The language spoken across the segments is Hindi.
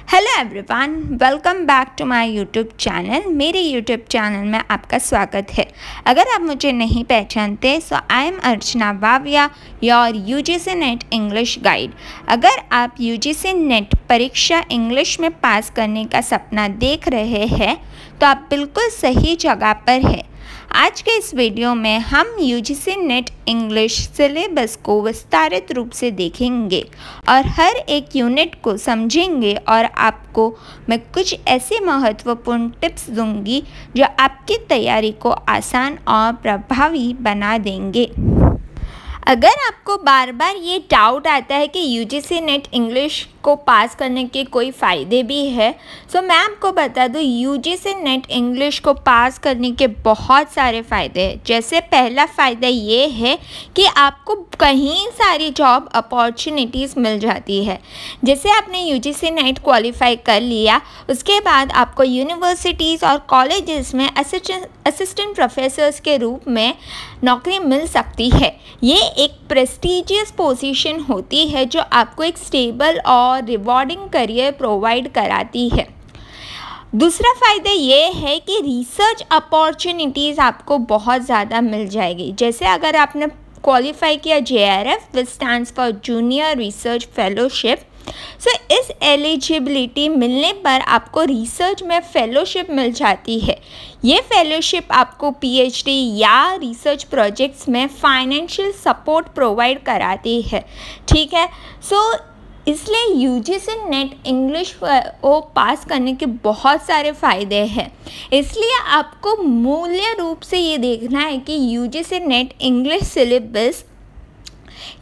Hello everyone, welcome back to my YouTube channel. मेरे यूट्यूब चैनल में आपका स्वागत है। अगर आप मुझे नहीं पहचानते so I am Archana Vavia, your UGC NET English guide. अगर आप यूजीसी नेट परीक्षा इंग्लिश में पास करने का सपना देख रहे हैं तो आप बिल्कुल सही जगह पर हैं। आज के इस वीडियो में हम यूजीसी नेट इंग्लिश सिलेबस को विस्तारित रूप से देखेंगे और हर एक यूनिट को समझेंगे और आपको मैं कुछ ऐसे महत्वपूर्ण टिप्स दूंगी जो आपकी तैयारी को आसान और प्रभावी बना देंगे। अगर आपको बार बार ये डाउट आता है कि यूजीसी नेट इंग्लिश को पास करने के कोई फ़ायदे भी है, तो मैं आपको बता दूँ यूजीसी नेट इंग्लिश को पास करने के बहुत सारे फ़ायदे हैं। जैसे पहला फ़ायदा ये है कि आपको कहीं सारी जॉब अपॉर्चुनिटीज़ मिल जाती है। जैसे आपने यूजीसी नेट क्वालिफाई कर लिया, उसके बाद आपको यूनिवर्सिटीज़ और कॉलेजेस में असिस्टेंट प्रोफेसर्स के रूप में नौकरी मिल सकती है। ये एक प्रेस्टीजियस पोजीशन होती है जो आपको एक स्टेबल और रिवॉर्डिंग करियर प्रोवाइड कराती है। दूसरा फ़ायदा ये है कि रिसर्च अपॉर्चुनिटीज़ आपको बहुत ज़्यादा मिल जाएगी। जैसे अगर आपने क्वालिफाई किया JRF, which stands for junior research fellowship, so इस एलिजिबिलिटी मिलने पर आपको रिसर्च में फेलोशिप मिल जाती है। ये फेलोशिप आपको PhD या रिसर्च प्रोजेक्ट्स में फाइनेंशियल सपोर्ट प्रोवाइड कराती है। ठीक है, इसलिए यूजीसी नेट इंग्लिश को पास करने के बहुत सारे फ़ायदे हैं। इसलिए आपको मूल्य रूप से ये देखना है कि यूजीसी नेट इंग्लिश सिलेबस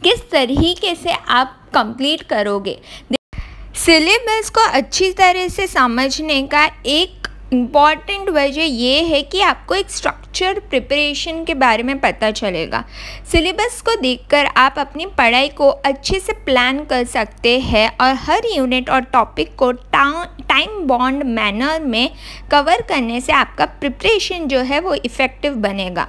किस तरीके से आप कंप्लीट करोगे। सिलेबस को अच्छी तरह से समझने का एक इम्पॉर्टेंट वजह ये है कि आपको एक स्ट्रक्चर प्रिपरेशन के बारे में पता चलेगा। सिलेबस को देखकर आप अपनी पढ़ाई को अच्छे से प्लान कर सकते हैं और हर यूनिट और टॉपिक को टाइम बाउंड मैनर में कवर करने से आपका प्रिपरेशन जो है वो इफ़ेक्टिव बनेगा।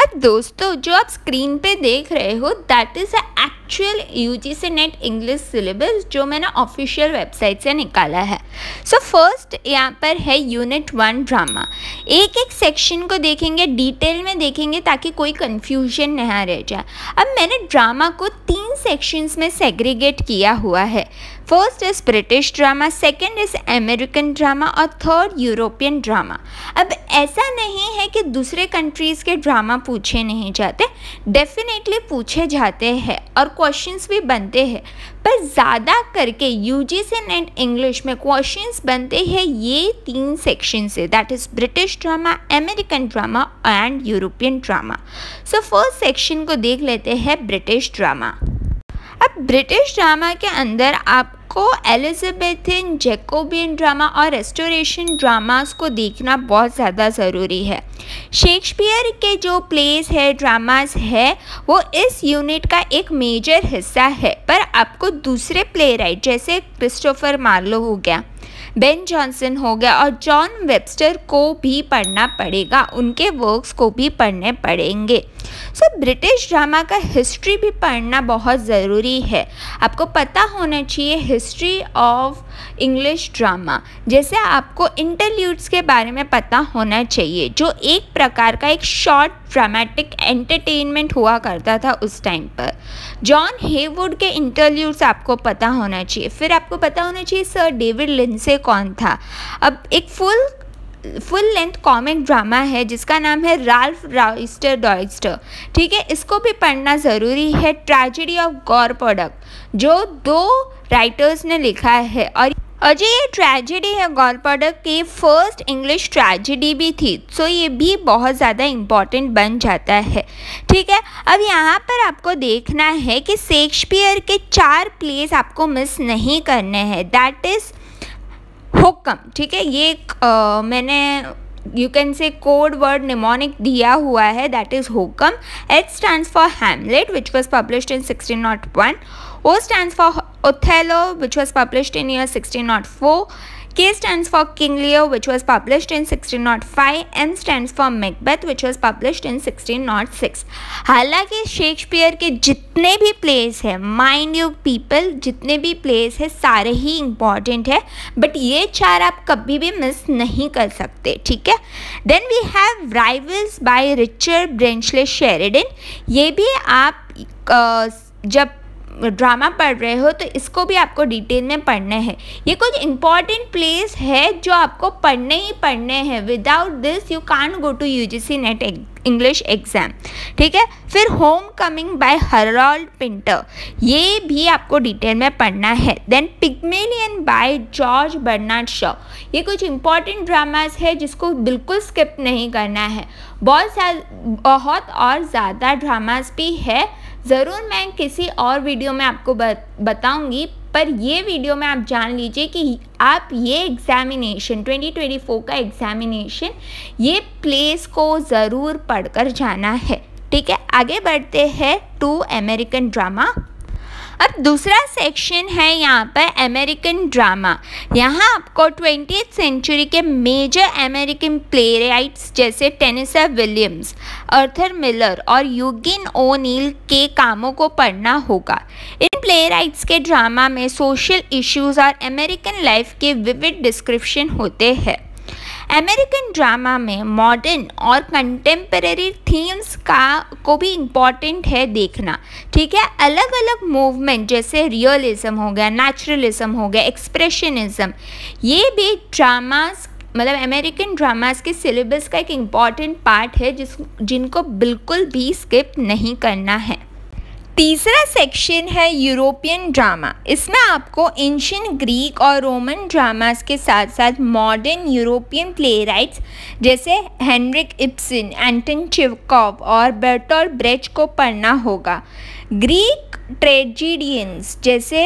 अब दोस्तों, जो आप स्क्रीन पे देख रहे हो that is actual UGC NET English syllabus जो मैंने ऑफिशियल वेबसाइट से निकाला है। सो फर्स्ट यहाँ पर है यूनिट 1 ड्रामा। एक एक सेक्शन को देखेंगे, डिटेल में देखेंगे ताकि कोई कंफ्यूजन नहीं रह जाए। अब मैंने ड्रामा को 3 सेक्शंस में सेग्रीगेट किया हुआ है। First is British drama, second is American drama और थर्ड यूरोपियन ड्रामा। अब ऐसा नहीं है कि दूसरे कंट्रीज़ के ड्रामा पूछे नहीं जाते, डेफिनेटली पूछे जाते हैं और क्वेश्चंस भी बनते हैं, पर ज़्यादा करके यूजीसी नेट इंग्लिश में क्वेश्चंस बनते हैं ये 3 सेक्शन से, that is British drama, American drama and European drama. So first section को देख लेते हैं ब्रिटिश ड्रामा। अब ब्रिटिश ड्रामा के अंदर आपको एलिजाबेथन, जैकोबियन ड्रामा और रेस्टोरेशन ड्रामास को देखना बहुत ज़्यादा ज़रूरी है। शेक्सपियर के जो प्लेस है, ड्रामास है, वो इस यूनिट का एक मेजर हिस्सा है, पर आपको दूसरे प्ले राइट जैसे क्रिस्टोफर मार्लो हो गया, बेन जॉनसन हो गया और जॉन वेबस्टर को भी पढ़ना पड़ेगा, उनके वर्क्स को भी पढ़ने पड़ेंगे। सो ब्रिटिश ड्रामा का हिस्ट्री भी पढ़ना बहुत ज़रूरी है। आपको पता होना चाहिए हिस्ट्री ऑफ इंग्लिश ड्रामा। जैसे आपको इंटरल्यूड्स के बारे में पता होना चाहिए, जो एक प्रकार का एक शॉर्ट ड्रामेटिक एंटरटेनमेंट हुआ करता था उस टाइम पर। जॉन हेवुड के इंटरल्यूड्स आपको पता होना चाहिए। फिर आपको पता होना चाहिए सर डेविड लिंडसे कौन था। अब एक फुल लेंथ कॉमिक ड्रामा है जिसका नाम है राल्फ रॉयस्टर डॉयस्टर। ठीक है, इसको भी पढ़ना ज़रूरी है। ट्रेजेडी ऑफ गॉरपोडक जो 2 राइटर्स ने लिखा है और जो ये ट्रेजेडी है गॉरपोडक की फर्स्ट इंग्लिश ट्रेजेडी भी थी, सो ये भी बहुत ज़्यादा इम्पॉर्टेंट बन जाता है। ठीक है, अब यहाँ पर आपको देखना है कि शेक्सपियर के 4 प्लेस आपको मिस नहीं करने हैं, दैट इज़ हुक्म। ठीक है, ये मैंने you can say code word mnemonic दिया हुआ है, दैट इज़ हुक्म। H stands for Hamlet which was published in 1601. O stands for Othello which was published in year 1604. K stands for King Lear, which was published in 1605. M stands for Macbeth, which was published in 1606. हालांकि शेक्सपियर के जितने भी प्लेस है, माइंड यू पीपल, जितने भी प्लेस है सारे ही इम्पॉर्टेंट है, बट ये 4 आप कभी भी मिस नहीं कर सकते, ठीक है। Then we have rivals by Richard Brinsley Sheridan. ये भी आप जब ड्रामा पढ़ रहे हो तो इसको भी आपको डिटेल में पढ़ना है। ये कुछ इंपॉर्टेंट प्लेस है जो आपको पढ़ने ही पढ़ने हैं। Without this you can't go to UGC NET English exam, ठीक है। फिर homecoming by Harold Pinter, ये भी आपको डिटेल में पढ़ना है। Then Pygmalion by George Bernard Shaw, ये कुछ इंपॉर्टेंट ड्रामास है जिसको बिल्कुल स्किप नहीं करना है। बहुत और ज़्यादा ड्रामास भी है, ज़रूर मैं किसी और वीडियो में आपको बताऊंगी, पर ये वीडियो में आप जान लीजिए कि आप ये एग्ज़ामिनेशन 2024 का एग्ज़ामिनेशन ये प्लेस को ज़रूर पढ़कर जाना है, ठीक है। आगे बढ़ते हैं टू अमेरिकन ड्रामा। अब दूसरा सेक्शन है यहाँ पर अमेरिकन ड्रामा। यहाँ आपको 20th सेंचुरी के मेजर अमेरिकन प्लेराइट्स जैसे टेनेसी विलियम्स, आर्थर मिलर और यूजिन ओनील के कामों को पढ़ना होगा। इन प्लेराइट्स के ड्रामा में सोशल इश्यूज और अमेरिकन लाइफ के विविड डिस्क्रिप्शन होते हैं। अमेरिकन ड्रामा में मॉडर्न और कंटेम्परेरी थीम्स को भी इम्पॉर्टेंट है देखना, ठीक है। अलग अलग मूवमेंट जैसे रियलिज्म हो गया, नेचुरलिज्म हो गया, एक्सप्रेशनिज्म, ये भी ड्रामास मतलब अमेरिकन ड्रामास के सिलेबस का एक इम्पॉर्टेंट पार्ट है जिनको बिल्कुल भी स्किप नहीं करना है। तीसरा सेक्शन है यूरोपियन ड्रामा। इसमें आपको एंशिएंट ग्रीक और रोमन ड्रामास के साथ साथ मॉडर्न यूरोपियन प्लेराइट्स जैसे हेनरिक इब्सन, एंटन चेखव और बर्टोल्ट ब्रेcht को पढ़ना होगा। ग्रीक ट्रेजिडियंस जैसे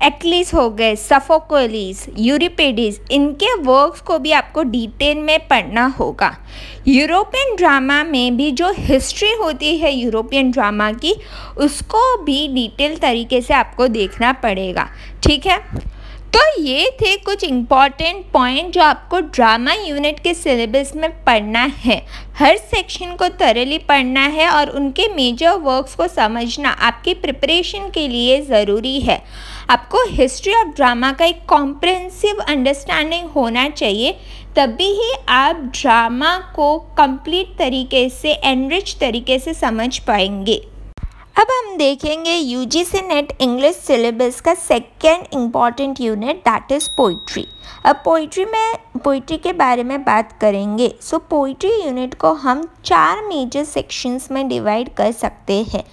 एक्लिस हो गए, सोफोक्लिस, यूरिपिडीज, इनके वर्क्स को भी आपको डिटेल में पढ़ना होगा। यूरोपियन ड्रामा में भी जो हिस्ट्री होती है यूरोपियन ड्रामा की, उसको भी डिटेल तरीके से आपको देखना पड़ेगा, ठीक है। तो ये थे कुछ इम्पॉर्टेंट पॉइंट जो आपको ड्रामा यूनिट के सिलेबस में पढ़ना है। हर सेक्शन को thoroughly पढ़ना है और उनके मेजर वर्क्स को समझना आपकी प्रिपरेशन के लिए ज़रूरी है। आपको हिस्ट्री ऑफ ड्रामा का एक कॉम्प्रिहेंसिव अंडरस्टैंडिंग होना चाहिए, तभी ही आप ड्रामा को कंप्लीट तरीके से एनरिच तरीके से समझ पाएंगे। अब हम देखेंगे यूजीसी नेट इंग्लिश सिलेबस का second important unit, that is poetry. अब पोइट्री के बारे में बात करेंगे। सो पोइट्री यूनिट को हम 4 मेजर सेक्शंस में डिवाइड कर सकते हैं,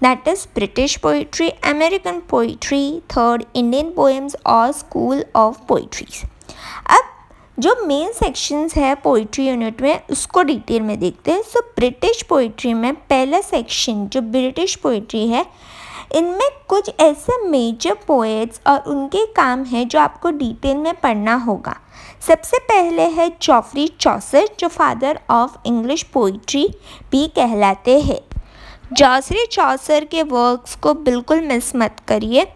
that is British poetry, American poetry, third Indian poems और स्कूल ऑफ पोइट्रीज। अब जो मेन सेक्शंस है पोइट्री यूनिट में उसको डिटेल में देखते हैं। सो ब्रिटिश पोइट्री में पहला सेक्शन जो ब्रिटिश पोइट्री है, इनमें कुछ ऐसे मेजर पोएट्स और उनके काम हैं जो आपको डिटेल में पढ़ना होगा। सबसे पहले है जॉफ्री चौसर, जो फादर ऑफ इंग्लिश पोइट्री भी कहलाते हैं। जॉफ्री चौसर के वर्क्स को बिल्कुल मिस मत करिए।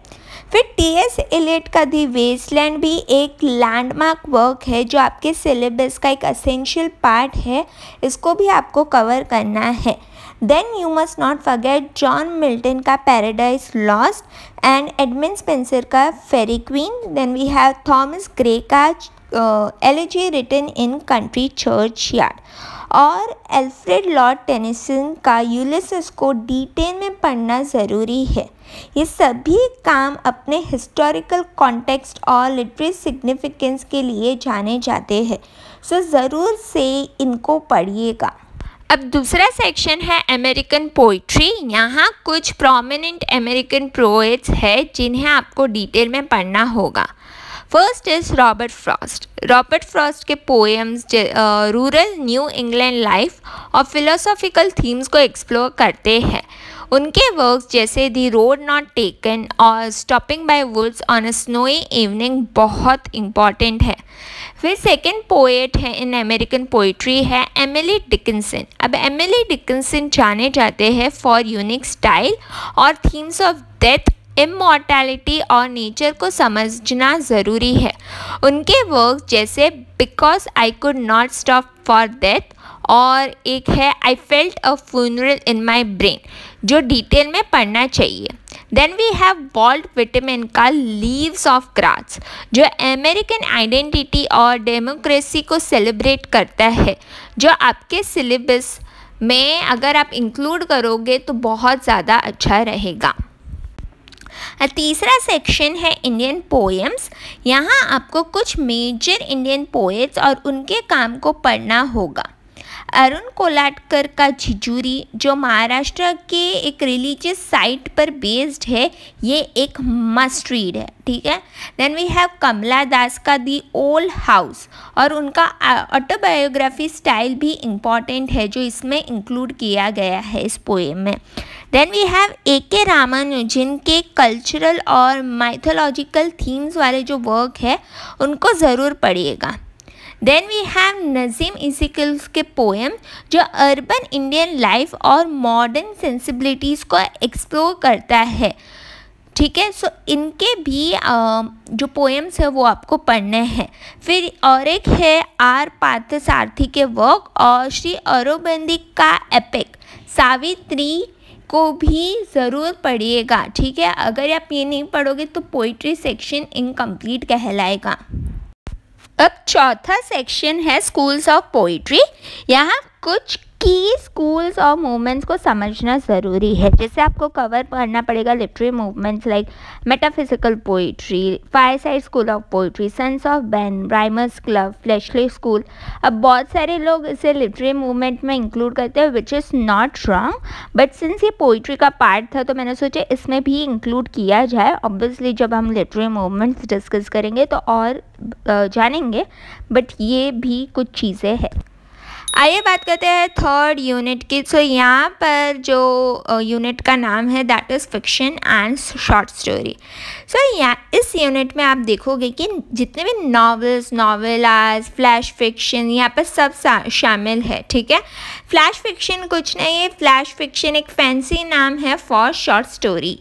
फिर टी.एस. एलियट का दी वेस्टलैंड भी एक लैंडमार्क वर्क है जो आपके सिलेबस का एक असेंशियल पार्ट है, इसको भी आपको कवर करना है। Then you must not forget John Milton का Paradise Lost and Edmund Spenser का Faerie Queene. Then we have Thomas Gray का elegy written in country churchyard और एल्फ्रेड लॉर्ड टेनिसन का यूलिसेस को डिटेल में पढ़ना ज़रूरी है। ये सभी काम अपने हिस्टोरिकल कॉन्टेक्स्ट और लिटरेरी सिग्निफिकेंस के लिए जाने जाते हैं, सो ज़रूर से इनको पढ़िएगा। अब दूसरा सेक्शन है अमेरिकन पोइट्री। यहाँ कुछ प्रोमिनेंट अमेरिकन पोएट्स हैं जिन्हें आपको डिटेल में पढ़ना होगा। First is Robert Frost. Robert Frost के poems rural New England life और फिलोसॉफिकल थीम्स को एक्सप्लोर करते हैं। उनके वर्क्स जैसे दी रोड नॉट टेकन और stopping by woods on a snowy evening बहुत इम्पॉर्टेंट है। फिर सेकेंड पोएट है इन अमेरिकन पोइट्री है एमिली डिकिंसन। अब एमिली डिकिंसन जाने जाते हैं फॉर यूनिक स्टाइल और थीम्स ऑफ डेथ इमॉर्टैलिटी और नेचर को समझना ज़रूरी है। उनके वर्क जैसे because I could not stop for death और एक है I felt a funeral in my brain, जो डिटेल में पढ़ना चाहिए। Then we have Walt Whitman का लीव्स ऑफ ग्रास, जो अमेरिकन आइडेंटिटी और डेमोक्रेसी को सेलिब्रेट करता है, जो आपके सिलेबस में अगर आप इंक्लूड करोगे तो बहुत ज़्यादा अच्छा रहेगा। तीसरा सेक्शन है इंडियन पोएम्स। यहाँ आपको कुछ मेजर इंडियन पोएट्स और उनके काम को पढ़ना होगा। अरुण कोलाटकर का झिझुरी, जो महाराष्ट्र के एक रिलीजियस साइट पर बेस्ड है, ये एक मस्ट रीड है, ठीक है। देन वी हैव कमला दास का दी ओल्ड हाउस, और उनका ऑटोबायोग्राफी स्टाइल भी इम्पॉर्टेंट है, जो इसमें इंक्लूड किया गया है इस पोएम में। Then we have A K. Ramanujan के कल्चरल और माइथोलॉजिकल थीम्स वाले जो वर्क है उनको ज़रूर पढ़िएगा। देन वी हैव नज़ीम इसिकल्स के पोएम, जो अर्बन इंडियन लाइफ और मॉडर्न सेंसिबिलिटीज़ को एक्सप्लोर करता है, ठीक है। सो इनके भी जो पोएम्स है वो आपको पढ़ने हैं। फिर और एक है आर पार्थसारथी के वर्क और श्री अरबिंदो का एपिक सावित्री को भी ज़रूर पढ़िएगा, ठीक है। अगर आप ये नहीं पढ़ोगे तो पोइट्री सेक्शन इनकम्प्लीट कहलाएगा। अब चौथा सेक्शन है स्कूल्स ऑफ पोइट्री। यहाँ कुछ की स्कूल्स और मूवमेंट्स को समझना ज़रूरी है। जैसे आपको कवर करना पड़ेगा literary movements like metaphysical poetry, fireside school of poetry, sons of Ben, rhymers club, fleshly school. अब बहुत सारे लोग इसे लिटरेरी मूवमेंट में इंक्लूड करते हैं, which is not wrong, but since ये पोइट्री का पार्ट था तो मैंने सोचा इसमें भी इंक्लूड किया जाए। ऑब्वियसली जब हम लिटरेरी मूवमेंट्स डिस्कस करेंगे तो और जानेंगे, बट ये भी कुछ चीज़ें हैं। आइए बात करते हैं थर्ड यूनिट की। सो यहाँ पर जो यूनिट का नाम है that is fiction and short story. So यहाँ इस यूनिट में आप देखोगे कि जितने भी नॉवेल्स, नॉवेलाज, फ्लैश फिक्शन यहाँ पर सब शामिल है, ठीक है। फ्लैश फिक्शन कुछ नहीं है, फ्लैश फिक्शन एक फैंसी नाम है फॉर शॉर्ट स्टोरी।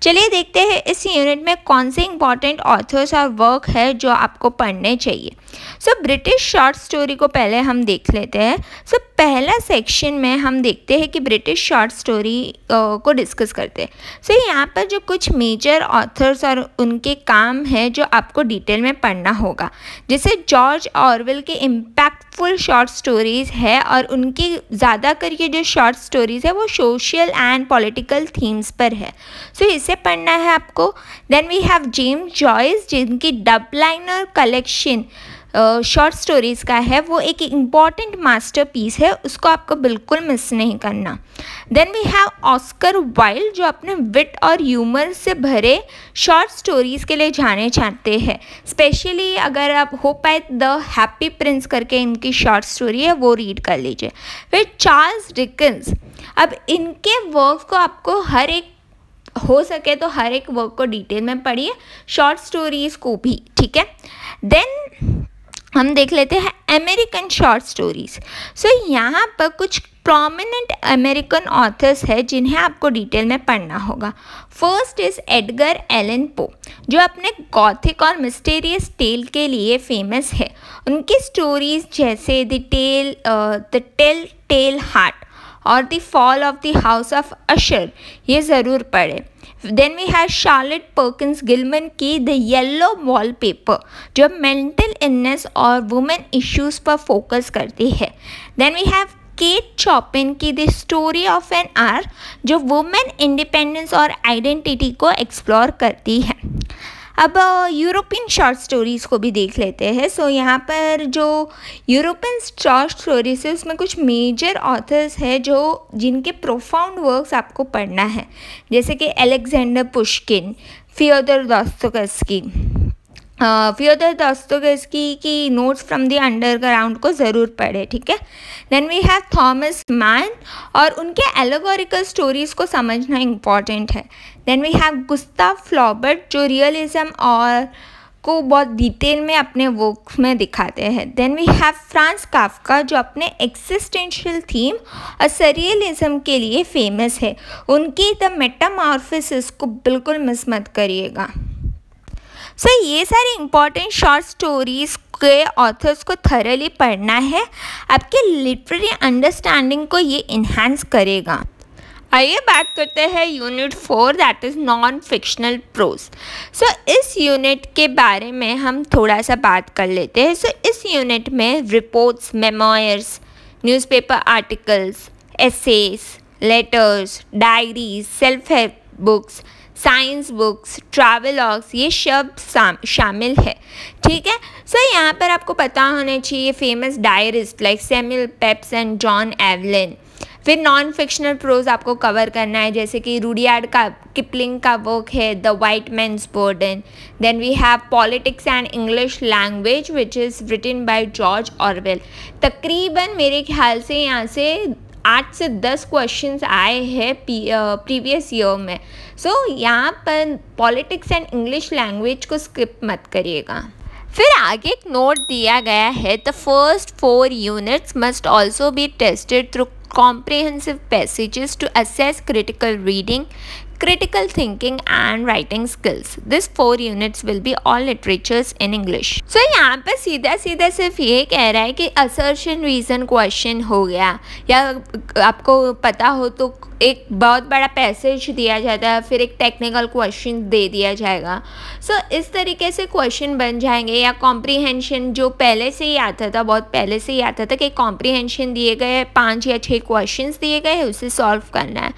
चलिए देखते हैं इस यूनिट में कौन से इंपॉर्टेंट ऑथर्स और वर्क है जो आपको पढ़ने चाहिए। सो ब्रिटिश शॉर्ट स्टोरी को पहले हम देख लेते हैं। सो पहला सेक्शन में हम देखते हैं कि ब्रिटिश शॉर्ट स्टोरी को डिस्कस करते हैं। सो यहाँ पर जो कुछ मेजर ऑथर्स और उनके काम है जो आपको डिटेल में पढ़ना होगा। जैसे जॉर्ज ऑरवेल के इम्पैक्टफुल शॉर्ट स्टोरीज़ है और उनकी ज़्यादा करके जो शॉर्ट स्टोरीज़ है वो सोशल एंड पॉलिटिकल थीम्स पर है। सो इसे पढ़ना है आपको। Then we have James Joyce, जिनकी डबलाइनर कलेक्शन शॉर्ट स्टोरीज़ का है, वो एक इम्पॉर्टेंट मास्टरपीस है, उसको आपको बिल्कुल मिस नहीं करना। Then we have Oscar Wilde, जो अपने विट और ह्यूमर से भरे शॉर्ट स्टोरीज़ के लिए जाने जाते हैं। स्पेशली अगर आप हो पाए द हैप्पी प्रिंस करके इनकी शॉर्ट स्टोरी है वो रीड कर लीजिए। फिर चार्ल्स डिकेंस, अब इनके वर्क को आपको हर एक हो सके तो हर एक वर्क को डिटेल में पढ़िए, शॉर्ट स्टोरीज़ को भी, ठीक है। देन हम देख लेते हैं अमेरिकन शॉर्ट स्टोरीज़। सो यहाँ पर कुछ प्रोमिनेंट अमेरिकन ऑथर्स है जिन्हें आपको डिटेल में पढ़ना होगा। First is Edgar Allan Poe, जो अपने गॉथिक और मिस्टीरियस टेल के लिए फेमस है। उनकी स्टोरीज़ जैसे द टेल टेल हार्ट और the fall of the house of Usher, ये ज़रूर पढ़े। Then we have Charlotte Perkins Gilman की द येलो वॉलपेपर, जो मेंटल इलनेस और वुमेन इश्यूज़ पर फोकस करती है। Then we have Kate Chopin की the story of an hour, जो वुमेन इंडिपेंडेंस और आइडेंटिटी को एक्सप्लोर करती है। अब यूरोपियन शॉर्ट स्टोरीज़ को भी देख लेते हैं। सो यहाँ पर जो यूरोपियन शॉर्ट स्टोरीज है उसमें कुछ मेजर ऑथर्स है जो जिनके प्रोफाउंड वर्क्स आपको पढ़ना है, जैसे कि Alexander Pushkin, Fyodor Dostoevsky. Fyodor Dostoevsky की नोट्स फ्रॉम द अंडरग्राउंड को ज़रूर पढ़े, ठीक है। Then we have Thomas Mann और उनके एलेगोरिकल स्टोरीज़ को समझना इम्पॉर्टेंट है। Then we have Gustave Flaubert, जो रियलिज्म और को बहुत डिटेल में अपने वर्क्स में दिखाते हैं। Then we have Franz Kafka, जो अपने एक्सिस्टेंशियल थीम और सरियलिज्म के लिए फेमस है। उनकी द मेटामॉर्फोसिस को बिल्कुल मिस मत करिएगा। ये सारे इंपॉर्टेंट शॉर्ट स्टोरीज़ के ऑथर्स को थरली पढ़ना है, आपके लिटरेरी अंडरस्टैंडिंग को ये इन्हांस करेगा। आइए बात करते हैं unit 4, that is non fictional prose. इस यूनिट के बारे में हम थोड़ा सा बात कर लेते हैं। इस यूनिट में reports, memoirs, newspaper articles, essays, letters, diaries, self help books, science books, travelogues, ये सब शामिल है। ठीक है। यहाँ पर आपको पता होना चाहिए famous diarist like Samuel Pepys and John Evelyn. फिर नॉन फिक्शनल प्रोज आपको कवर करना है, जैसे कि रुडियार्ड का किपलिंग का वर्क है the white man's burden. Then we have politics and English language which is written by George Orwell. तकरीबन मेरे ख्याल से यहाँ से 8 से 10 क्वेश्चंस आए हैं प्रीवियस ईयर में। यहाँ पर पॉलिटिक्स एंड इंग्लिश लैंग्वेज को स्किप मत करिएगा। फिर आगे एक नोट दिया गया है, the first 4 units must also be tested through comprehensive passages to assess critical reading, critical thinking and writing skills. This 4 units will be all literatures in English. यहाँ पर सीधा सीधा सिर्फ ये कह रहा है कि assertion reason question हो गया, या आपको पता हो तो एक बहुत बड़ा पैसेज दिया जाता है, फिर एक टेक्निकल क्वेश्चन दे दिया जाएगा। इस तरीके से क्वेश्चन बन जाएंगे। या कॉम्प्रीहेंशन जो पहले से ही आता था, बहुत पहले से ही आता था कि कॉम्प्रीहेंशन दिए गए 5 या 6 क्वेश्चंस दिए गए, उसे सॉल्व करना है।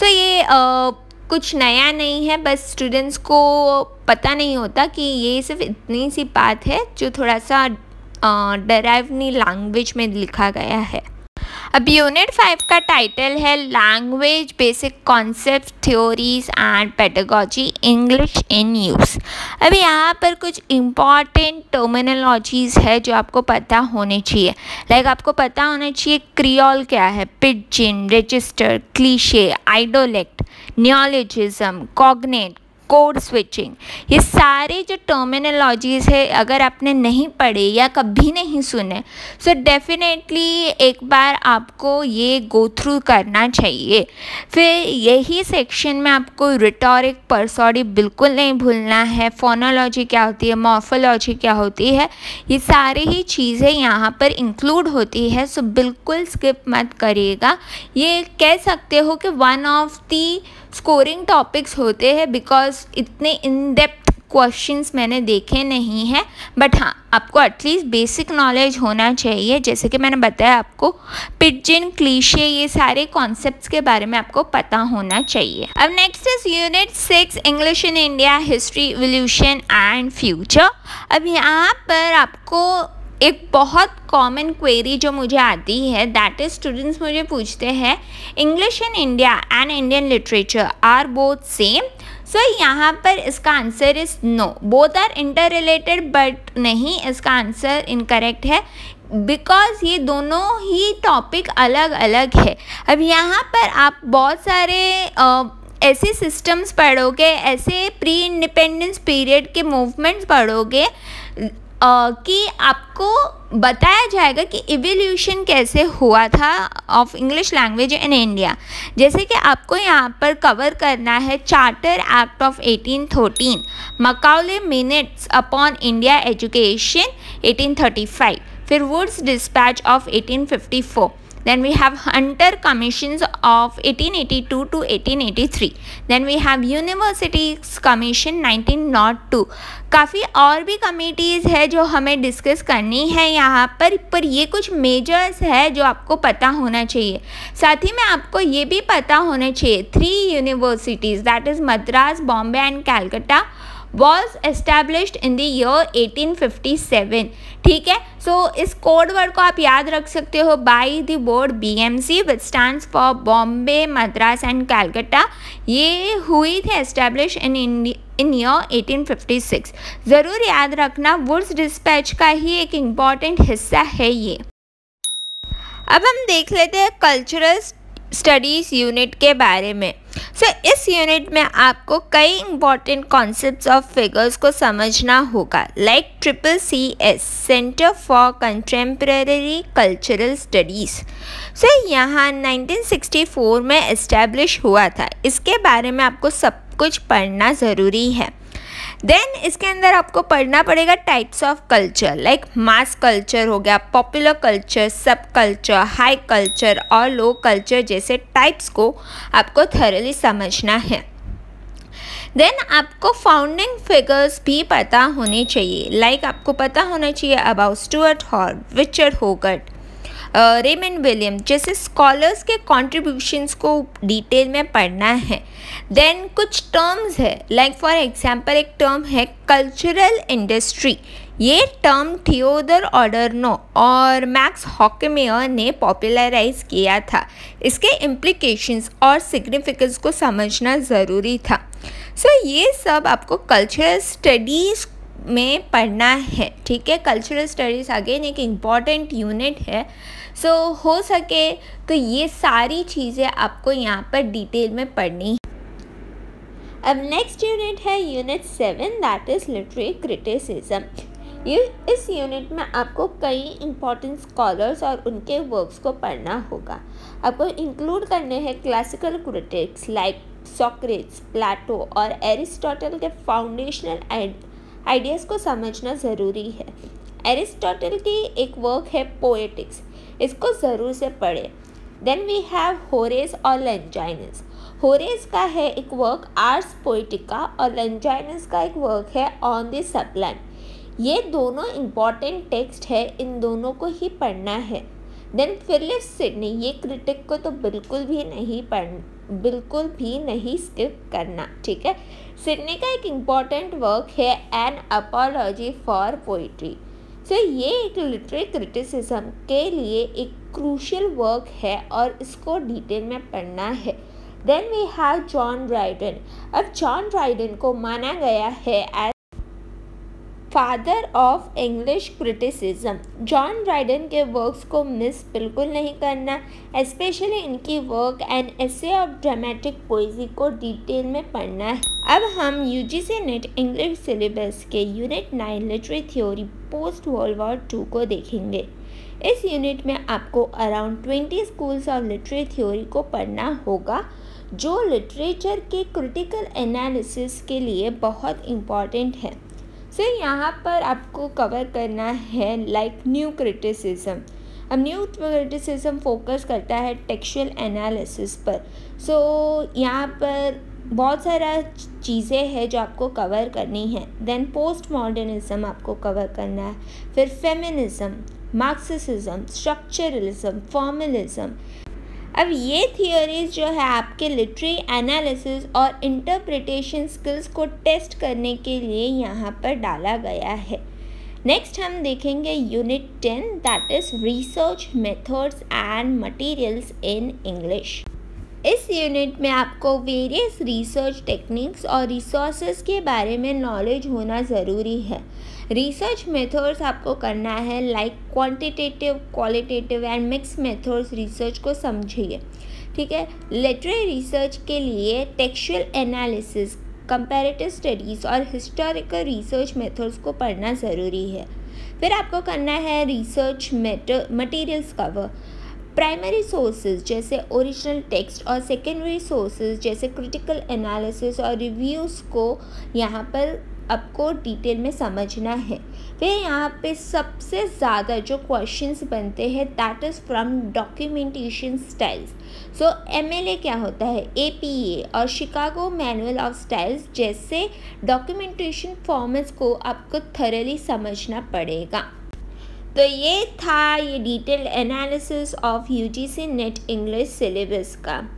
ये कुछ नया नहीं है, बस स्टूडेंट्स को पता नहीं होता कि ये सिर्फ इतनी सी बात है जो थोड़ा सा डेराइवनी लैंग्वेज में लिखा गया है। अब यूनिट 5 का टाइटल है language basic concept theories and pedagogy English in use. अब यहाँ पर कुछ इम्पॉर्टेंट टर्मिनोलॉजीज़ है जो आपको पता होने चाहिए। लाइक आपको पता होना चाहिए क्रियोल क्या है, pidgin, register, cliche, idiolect, neologism, cognate, code switching, ये सारे जो टर्मिनोलॉजीज़ है अगर आपने नहीं पढ़े या कभी नहीं सुने, डेफिनेटली एक बार आपको ये गो थ्रू करना चाहिए। फिर यही सेक्शन में आपको रिटोरिक, पर्सोडी बिल्कुल नहीं भूलना है। फोनोलॉजी क्या होती है, मॉर्फोलॉजी क्या होती है, ये सारी ही चीज़ें यहाँ पर इंक्लूड होती है। बिल्कुल स्किप मत करिएगा। ये कह सकते हो कि one of the scoring topics होते हैं, बिकॉज इतने इन डेप्थ क्वेश्चंस मैंने देखे नहीं हैं। बट हाँ, आपको एटलीस्ट बेसिक नॉलेज होना चाहिए। जैसे कि मैंने बताया, आपको पिजिन, क्लीशे, ये सारे कॉन्सेप्ट्स के बारे में आपको पता होना चाहिए। अब next is unit 6 English in India, history, evolution and future. अब यहाँ पर आपको एक बहुत कॉमन क्वेरी जो मुझे आती है, दैट इज स्टूडेंट्स मुझे पूछते हैं English in India and Indian literature are both same. यहाँ पर इसका answer is no, both are inter related, but नहीं, इसका आंसर इनकरेक्ट है, बिकॉज ये दोनों ही टॉपिक अलग अलग है। अब यहाँ पर आप बहुत सारे ऐसे सिस्टम्स पढ़ोगे, ऐसे प्री इंडिपेंडेंस पीरियड के मूवमेंट्स पढ़ोगे कि आपको बताया जाएगा कि इवोल्यूशन कैसे हुआ था of English language in India. जैसे कि आपको यहाँ पर कवर करना है charter act of 1813, Macaulay minutes upon India education 1835, फिर Wood's dispatch of 1854, then we have Hunter Commissions of 1882 to 1883, then we have Universities Commission 1902। काफ़ी और भी कमिटीज़ है जो हमें डिस्कस करनी है यहाँ पर ये कुछ मेजर्स है जो आपको पता होना चाहिए। साथ ही में आपको ये भी पता होना चाहिए 3 universities, that is Madras, Bombay and Calcutta was established in the year 1857। ठीक है। इस कोड वर्ड को आप याद रख सकते हो, by the board BMC which stands for Bombay, Madras and Calcutta. ये हुई थी एस्टेब्लिश इन ईयर 1856। ज़रूर याद रखना, वुड्स डिस्पैच का ही एक इम्पॉर्टेंट हिस्सा है ये। अब हम देख लेते हैं कल्चरल स्टडीज़ यूनिट के बारे में। इस यूनिट में आपको कई इंपॉर्टेंट कॉन्सेप्ट्स ऑफ फिगर्स को समझना होगा, like CCS centre for contemporary cultural studies. यहाँ 1964 में इस्टेब्लिश हुआ था। इसके बारे में आपको सब कुछ पढ़ना ज़रूरी है। देन इसके अंदर आपको पढ़ना पड़ेगा types of culture, like mass culture हो गया, पॉपुलर कल्चर, सब कल्चर, हाई कल्चर और लो कल्चर जैसे टाइप्स को आपको थॉरली समझना है। देन आपको फाउंडिंग फिगर्स भी पता होने चाहिए, लाइक आपको पता होना चाहिए about Stuart Hall, Richard Hoggart, Raymond William जैसे स्कॉलर्स के कॉन्ट्रीब्यूशंस को डिटेल में पढ़ना है। देन कुछ टर्म्स है, लाइक फॉर एग्जांपल एक टर्म है कल्चरल इंडस्ट्री। ये टर्म थियोडर एडोर्नो और मैक्स हॉकमेयर ने पॉपुलराइज किया था। इसके इम्प्लीकेशंस और सिग्निफिकेंस को समझना ज़रूरी था। ये सब आपको कल्चरल स्टडीज़ में पढ़ना है, ठीक है। कल्चरल स्टडीज़ अगेन एक इम्पॉर्टेंट यूनिट है। हो सके तो ये सारी चीज़ें आपको यहाँ पर डिटेल में पढ़नी है। अब नेक्स्ट यूनिट है unit 7, that is literary criticism. इस यूनिट में आपको कई इम्पॉर्टेंट स्कॉलर्स और उनके वर्क्स को पढ़ना होगा। आपको इंक्लूड करने हैं क्लासिकल क्रिटिक्स लाइक सोक्रेट्स, प्लेटो और एरिस्टोटल के फाउंडेशनल आइडियाज़ को समझना ज़रूरी है। एरिस्टोटल की एक वर्क है पोएटिक्स, इसको ज़रूर से पढ़ें। देन वी हैव होरेस और लॉन्जाइनस। होरेस का है एक वर्क आर्स पोएटिका और लॉन्जाइनस का एक वर्क है ऑन द सबलाइम। ये दोनों इम्पॉर्टेंट टेक्स्ट है, इन दोनों को ही पढ़ना है। देन फिलिप सिडनी, ये क्रिटिक को तो बिल्कुल भी नहीं स्किप करना, ठीक है। सिडनी का एक इम्पॉर्टेंट वर्क है एन अपॉलॉजी फॉर पोइट्री। ये एक लिटरेरी क्रिटिसिज्म के लिए एक क्रूशियल वर्क है और इसको डिटेल में पढ़ना है। Then we have John Dryden. अब जॉन ड्राइडन को माना गया है as father of English criticism. John Dryden के वर्क्स को मिस बिल्कुल नहीं करना, स्पेशली इनकी work and essay of dramatic poesy को डिटेल में पढ़ना है। अब हम UGC नेट इंग्लिश सिलेबस के unit 9 literary theory post world war 2 को देखेंगे। इस यूनिट में आपको around 20 schools of literary theory को पढ़ना होगा, जो लिटरेचर के क्रिटिकल एनालिसिस के लिए बहुत इम्पॉर्टेंट है। यहाँ पर आपको कवर करना है लाइक न्यू क्रिटिसिज्म। अब न्यू क्रिटिसिज्म फोकस करता है टेक्सचुअल एनालिसिस पर। यहाँ पर बहुत सारा चीज़ें हैं जो आपको कवर करनी है। देन पोस्ट मॉडर्निज्म आपको कवर करना है, फिर फेमिनिज्म, मार्क्सिज्म, स्ट्रक्चरलिज्म, फॉर्मलिज्म। अब ये थियोरीज जो है आपके लिटरेरी एनालिसिस और इंटरप्रिटेशन स्किल्स को टेस्ट करने के लिए यहाँ पर डाला गया है। नेक्स्ट हम देखेंगे unit 10, that is research methods and materials in English. इस यूनिट में आपको वेरियस रिसर्च टेक्निक्स और रिसोर्सेज के बारे में नॉलेज होना ज़रूरी है। रिसर्च मेथड्स आपको करना है like quantitative, qualitative and mix methods research को समझिए, ठीक है। लिटरेरी रिसर्च के लिए टेक्सचुअल एनालिसिस, कंपैरेटिव स्टडीज़ और हिस्टोरिकल रिसर्च मेथड्स को पढ़ना ज़रूरी है। फिर आपको करना है research materials cover, primary sources जैसे ओरिजिनल टेक्स्ट और सेकेंडरी सोर्सेज जैसे क्रिटिकल एनालिसिस और रिव्यूज़ को यहाँ पर आपको डिटेल में समझना है। फिर यहाँ पे सबसे ज़्यादा जो क्वेश्चंस बनते हैं that is from documentation styles. MLA क्या होता है, APA और शिकागो मैनुअल ऑफ स्टाइल्स जैसे डॉक्यूमेंटेशन फॉर्मेट्स को आपको थॉरली समझना पड़ेगा। ये था ये detail analysis of UGC NET English syllabus का।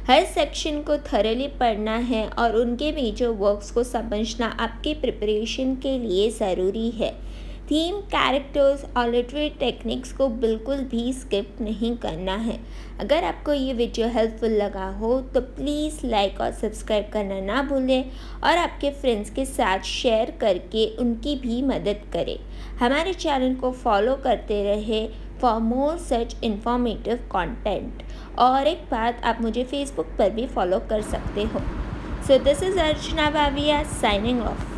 हर सेक्शन को थॉरली पढ़ना है और उनके मेजर वर्क्स को समझना आपकी प्रिपरेशन के लिए ज़रूरी है। थीम, कैरेक्टर्स और लिटरेरी टेक्निक्स को बिल्कुल भी स्किप नहीं करना है। अगर आपको ये वीडियो हेल्पफुल लगा हो तो प्लीज़ लाइक और सब्सक्राइब करना ना भूलें और आपके फ्रेंड्स के साथ शेयर करके उनकी भी मदद करें। हमारे चैनल को फॉलो करते रहे। For more such informative content. और एक बात, आप मुझे फेसबुक पर भी फॉलो कर सकते हो। So this is Archana Bhavya signing off.